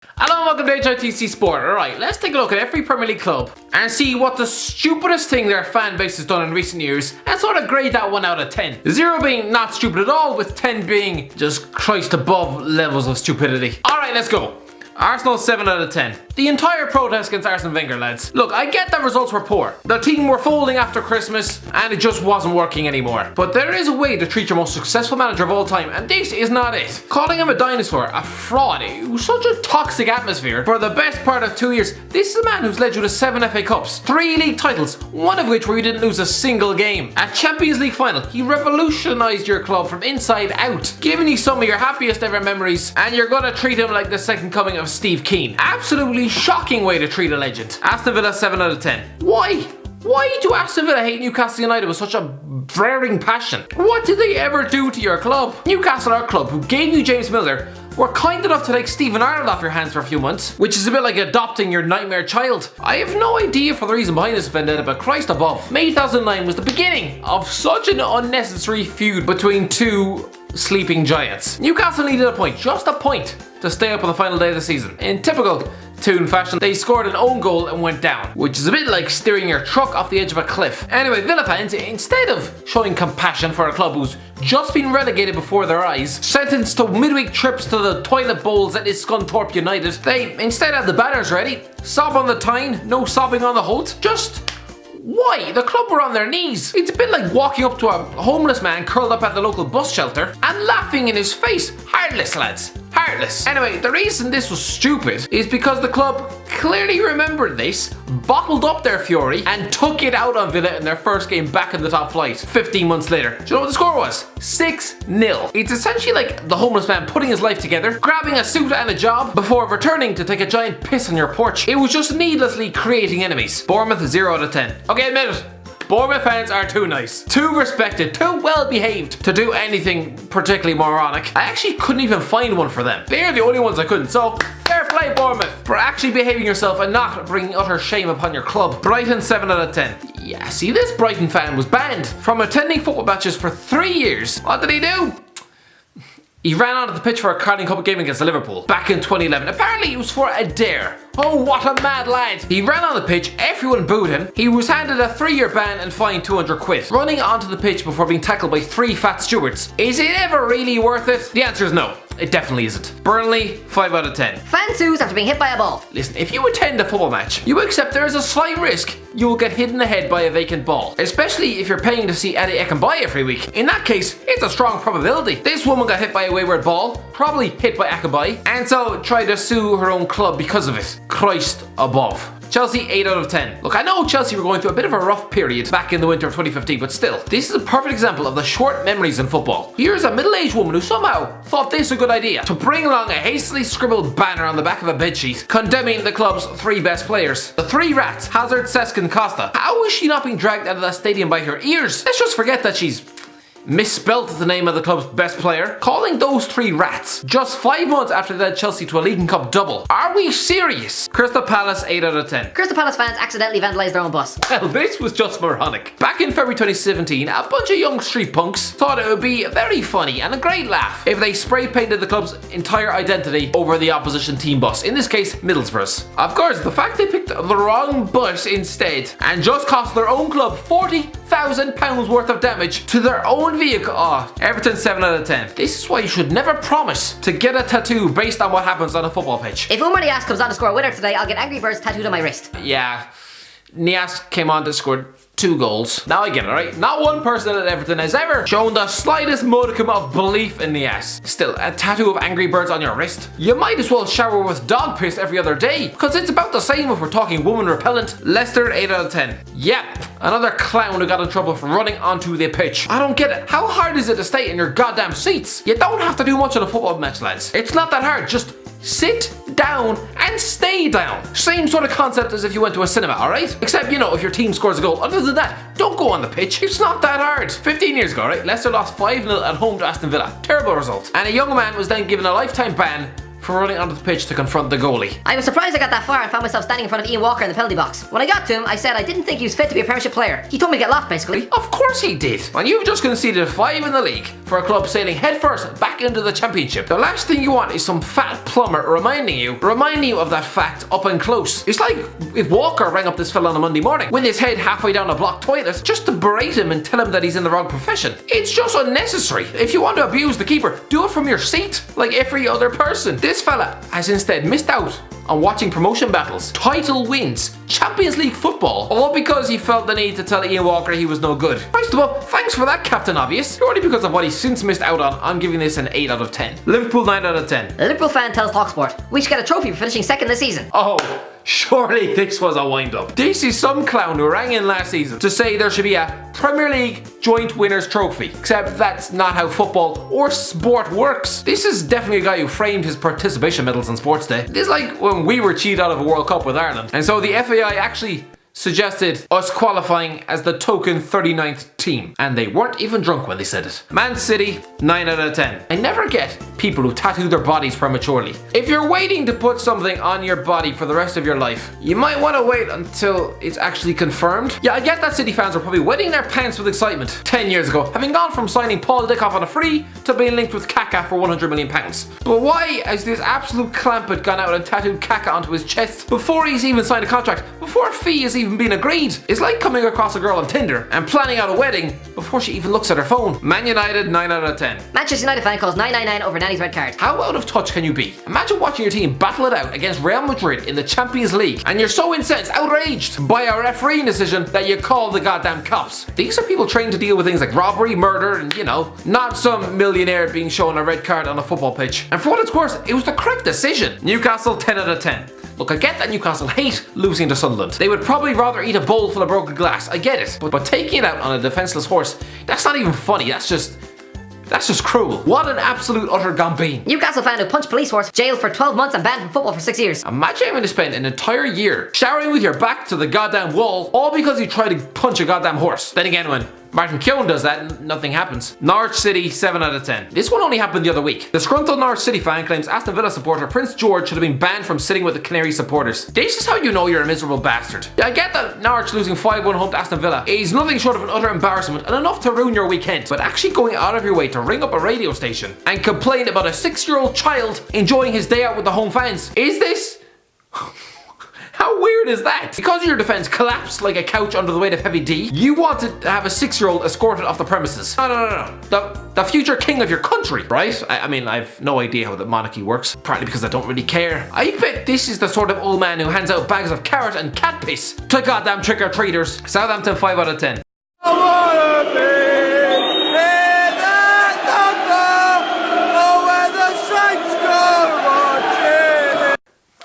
Hello and welcome to HITC Sport. Alright, let's take a look at every Premier League club and see what the stupidest thing their fan base has done in recent years and sort of grade that 1 out of 10. 0 being not stupid at all, with 10 being just Christ above levels of stupidity. Alright, let's go. Arsenal 7 out of 10. The entire protest against Arsene Wenger, lads. Look, I get that results were poor. The team were folding after Christmas and it just wasn't working anymore. But there is a way to treat your most successful manager of all time, and this is not it. Calling him a dinosaur, a fraud, it was such a toxic atmosphere for the best part of 2 years. This is a man who's led you to 7 FA Cups, 3 league titles, one of which where you didn't lose a single game. A Champions League final, he revolutionised your club from inside out, giving you some of your happiest ever memories, and you're gonna treat him like the second coming of Steve Keane. Absolutely shocking way to treat a legend. Aston Villa 7 out of 10. Why? Why do Aston Villa hate Newcastle United with such a burning passion? What did they ever do to your club? Newcastle, our club, who gave you James Milner, were kind enough to take Stephen Arnold off your hands for a few months, which is a bit like adopting your nightmare child. I have no idea for the reason behind this vendetta, but Christ above. May 2009 was the beginning of such an unnecessary feud between two sleeping giants. Newcastle needed a point, just a point, to stay up on the final day of the season. In typical Toon fashion, they scored an own goal and went down, which is a bit like steering your truck off the edge of a cliff. Anyway, Villa fans, instead of showing compassion for a club who's just been relegated before their eyes, sentenced to midweek trips to the toilet bowls at Scunthorpe United, they instead had the banners ready, sob on the Tyne, no sobbing on the Holt. Just why? The club were on their knees. It's a bit like walking up to a homeless man curled up at the local bus shelter and laughing in his face. Heartless, lads. Heartless. Anyway, the reason this was stupid is because the club clearly remembered this, bottled up their fury, and took it out on Villa in their first game back in the top flight 15 months later. Do you know what the score was? 6-0. It's essentially like the homeless man putting his life together, grabbing a suit and a job, before returning to take a giant piss on your porch. It was just needlessly creating enemies. Bournemouth 0 out of 10. Okay, admit it. Bournemouth fans are too nice, too respected, too well behaved to do anything particularly moronic. I actually couldn't even find one for them. They're the only ones I couldn't, so fair play Bournemouth for actually behaving yourself and not bringing utter shame upon your club. Brighton 7 out of 10. Yeah, see, this Brighton fan was banned from attending football matches for 3 years. What did he do? He ran onto the pitch for a Carling Cup game against Liverpool back in 2011. Apparently it was for a dare. Oh, what a mad lad. He ran on the pitch, everyone booed him. He was handed a 3-year ban and fined 200 quid. Running onto the pitch before being tackled by 3 fat stewards. Is it ever really worth it? The answer is no. It definitely isn't. Burnley, 5 out of 10. Fan sues after being hit by a ball. Listen, if you attend a football match, you accept there is a slight risk you will get hit in the head by a vacant ball. Especially if you're paying to see Eddie Ekambai every week. In that case, it's a strong probability. This woman got hit by a wayward ball, probably hit by Ekambai, and so tried to sue her own club because of it. Christ above. Chelsea 8 out of 10. Look, I know Chelsea were going through a bit of a rough period back in the winter of 2015, but still, this is a perfect example of the short memories in football. Here's a middle-aged woman who somehow thought this a good idea, to bring along a hastily scribbled banner on the back of a bedsheet condemning the club's 3 best players. The 3 rats, Hazard, Cesc and Costa. How is she not being dragged out of that stadium by her ears? Let's just forget that she's misspelt the name of the club's best player. Calling those 3 rats just 5 months after they led Chelsea to a League Cup double. Are we serious? Crystal Palace 8 out of 10. Crystal Palace fans accidentally vandalised their own bus. Well, this was just moronic. Back in February 2017, a bunch of young street punks thought it would be very funny and a great laugh if they spray painted the club's entire identity over the opposition team bus, in this case Middlesbrough's. Of course, the fact they picked the wrong bus instead and just cost their own club £40,000 worth of damage to their own vehicle. Oh, Everton 7 out of 10. This is why you should never promise to get a tattoo based on what happens on a football pitch. If Umar Nias comes on to score a winner today, I'll get Angry Birds tattooed on my wrist. Yeah, Nias came on to score 2 goals. Now I get it, right? Not one person at Everton has ever shown the slightest modicum of belief in Nias. Still, a tattoo of Angry Birds on your wrist? You might as well shower with dog piss every other day, because it's about the same if we're talking woman repellent. Leicester 8 out of 10. Yep, another clown who got in trouble for running onto the pitch. I don't get it. How hard is it to stay in your goddamn seats? You don't have to do much on a football match, lads. It's not that hard. Just sit down and stay down. Same sort of concept as if you went to a cinema, alright? Except, you know, if your team scores a goal. Other than that, don't go on the pitch. It's not that hard. 15 years ago, right? Leicester lost 5-0 at home to Aston Villa. Terrible result. And a young man was then given a lifetime ban for for running onto the pitch to confront the goalie. I was surprised I got that far and found myself standing in front of Ian Walker in the penalty box. When I got to him, I said I didn't think he was fit to be a Premiership player. He told me to get lost, basically. Of course he did. And you've just conceded 5 in the league for a club sailing headfirst back into the Championship. The last thing you want is some fat plumber reminding you of that fact up and close. It's like if Walker rang up this fella on a Monday morning with his head halfway down a blocked toilet just to berate him and tell him that he's in the wrong profession. It's just unnecessary. If you want to abuse the keeper, do it from your seat like every other person. This fella has instead missed out on watching promotion battles, title wins, Champions League football, all because he felt the need to tell Ian Walker he was no good. First of all, thanks for that, Captain Obvious. Purely because of what he's since missed out on, I'm giving this an 8 out of 10. Liverpool 9 out of 10. A Liverpool fan tells TalkSport, we should get a trophy for finishing second this season. Oh, surely this was a wind-up. This is some clown who rang in last season to say there should be a Premier League joint winners trophy, except that's not how football or sport works. This is definitely a guy who framed his participation medals on Sports Day. This is like when we were cheated out of a World Cup with Ireland, and so the FAI actually suggested us qualifying as the token 39th team, and they weren't even drunk when they said it. Man City, 9 out of 10. I never get people who tattoo their bodies prematurely. If you're waiting to put something on your body for the rest of your life, you might want to wait until it's actually confirmed. Yeah, I get that City fans were probably wetting their pants with excitement 10 years ago, having gone from signing Paul Dickoff on a free to being linked with Kaka for £100 million. But why has this absolute clampet gone out and tattooed Kaka onto his chest before he's even signed a contract, before a fee has even been agreed? It's like coming across a girl on Tinder and planning out a wedding before she even looks at her phone. Man United, 9 out of 10. Manchester United fan calls 999 over Nanny's red card. How out of touch can you be? Imagine watching your team battle it out against Real Madrid in the Champions League, and you're so incensed, outraged by a refereeing decision that you call the goddamn cops. These are people trained to deal with things like robbery, murder, and not some millionaire being shown a red card on a football pitch. And for what it's worth, it was the correct decision. Newcastle, 10 out of 10. Look, I get that Newcastle hate losing to Sunderland. They would probably rather eat a bowl full of broken glass. I get it. But taking it out on a defenseless horse, that's not even funny. That's just cruel. What an absolute utter gambine. Newcastle fan who punched police horse, jailed for 12 months and banned from football for 6 years. Imagine having to spend an entire year showering with your back to the goddamn wall, all because you tried to punch a goddamn horse. Then again, when Martin Keown does that, nothing happens. Norwich City, 7 out of 10. This one only happened the other week. Disgruntled Norwich City fan claims Aston Villa supporter Prince George should have been banned from sitting with the Canary supporters. This is how you know you're a miserable bastard. I get that Norwich losing 5-1 home to Aston Villa is nothing short of an utter embarrassment and enough to ruin your weekend, but actually going out of your way to ring up a radio station and complain about a 6-year-old child enjoying his day out with the home fans. Is this... How weird is that? Because your defense collapsed like a couch under the weight of heavy D, you wanted to have a 6-year-old escorted off the premises. No. The future king of your country, right? I mean, I've no idea how the monarchy works, partly because I don't really care. I bet this is the sort of old man who hands out bags of carrot and cat piss to goddamn trick-or-treaters. Southampton, 5 out of 10.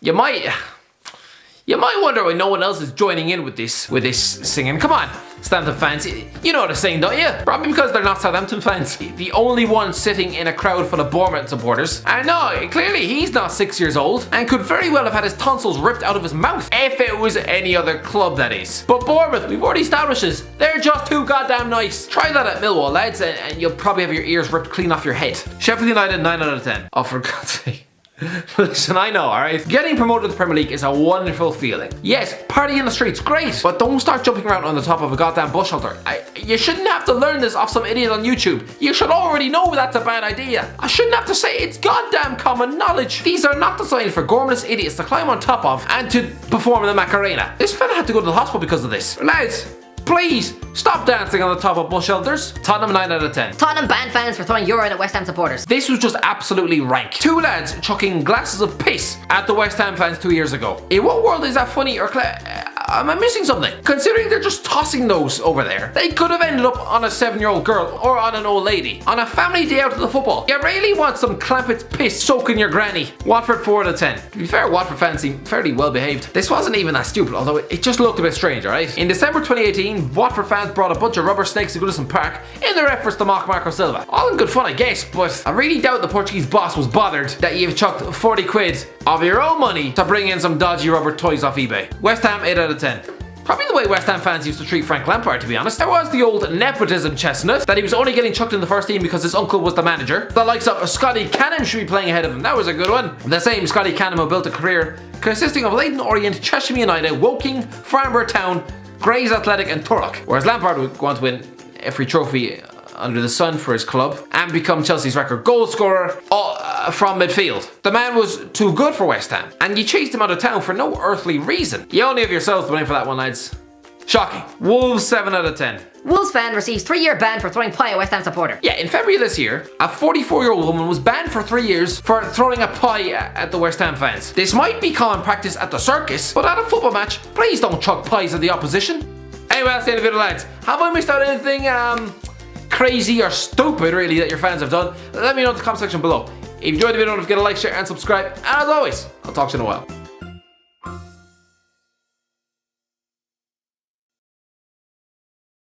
You might wonder why no one else is joining in with this singing. Come on, Southampton fans, you know what I'm saying, don't you? Probably because they're not Southampton fans. The only one sitting in a crowd full of Bournemouth supporters. And no, clearly he's not 6 years old and could very well have had his tonsils ripped out of his mouth if it was any other club, that is. But Bournemouth, we've already established this, they're just too goddamn nice. Try that at Millwall, lads, and you'll probably have your ears ripped clean off your head. Sheffield United, 9 out of 10. Oh, for God's sake. Listen, I know, alright? Getting promoted to the Premier League is a wonderful feeling. Yes, party in the streets, great, but don't start jumping around on the top of a goddamn bus shelter. You shouldn't have to learn this off some idiot on YouTube. You should already know that's a bad idea. I shouldn't have to say it's goddamn common knowledge. These are not designed for gormless idiots to climb on top of and to perform in the Macarena. This fella had to go to the hospital because of this. Lads, please, stop dancing on the top of bus shelters. Tottenham, 9 out of 10. Tottenham banned fans for throwing urine at West Ham supporters. This was just absolutely rank. 2 lads chucking glasses of piss at the West Ham fans 2 years ago. In what world is that funny or am I missing something? Considering they're just tossing those over there, they could have ended up on a 7-year-old girl or on an old lady. On a family day out of the football. You really want some Clampett's piss soaking your granny. Watford, 4 out of 10. To be fair, Watford fans seem fairly well behaved. This wasn't even that stupid, although it just looked a bit strange, alright? In December 2018, Watford fans brought a bunch of rubber snakes to Goodison Park in their efforts to mock Marco Silva. All in good fun, I guess, but I really doubt the Portuguese boss was bothered that you've chucked 40 quid of your own money to bring in some dodgy rubber toys off eBay. West Ham, 8 out of 10. Probably the way West Ham fans used to treat Frank Lampard, to be honest. There was the old nepotism chestnut, that he was only getting chucked in the first team because his uncle was the manager. The likes of Scotty Canham should be playing ahead of him. That was a good one. The same Scotty Canham who built a career consisting of Leyton Orient, Cheshire United, Woking, Farnborough Town, Grays Athletic and Turlock. Whereas Lampard would go on to win every trophy under the sun for his club and become Chelsea's record goal scorer from midfield. The man was too good for West Ham, and you chased him out of town for no earthly reason. You only have yourselves to blame for that one, lads. Shocking. Wolves 7 out of 10. Wolves fan receives 3-year ban for throwing pie at West Ham supporter. Yeah, in February of this year, a 44-year-old woman was banned for 3 years for throwing a pie at the West Ham fans. This might be common practice at the circus, but at a football match, please don't chuck pies at the opposition. Anyway, that's the end of the video, lads. Have I missed out anything crazy or stupid, really, that your fans have done? Let me know in the comment section below. If you enjoyed the video, don't forget to like, share, and subscribe. And as always, I'll talk to you in a while.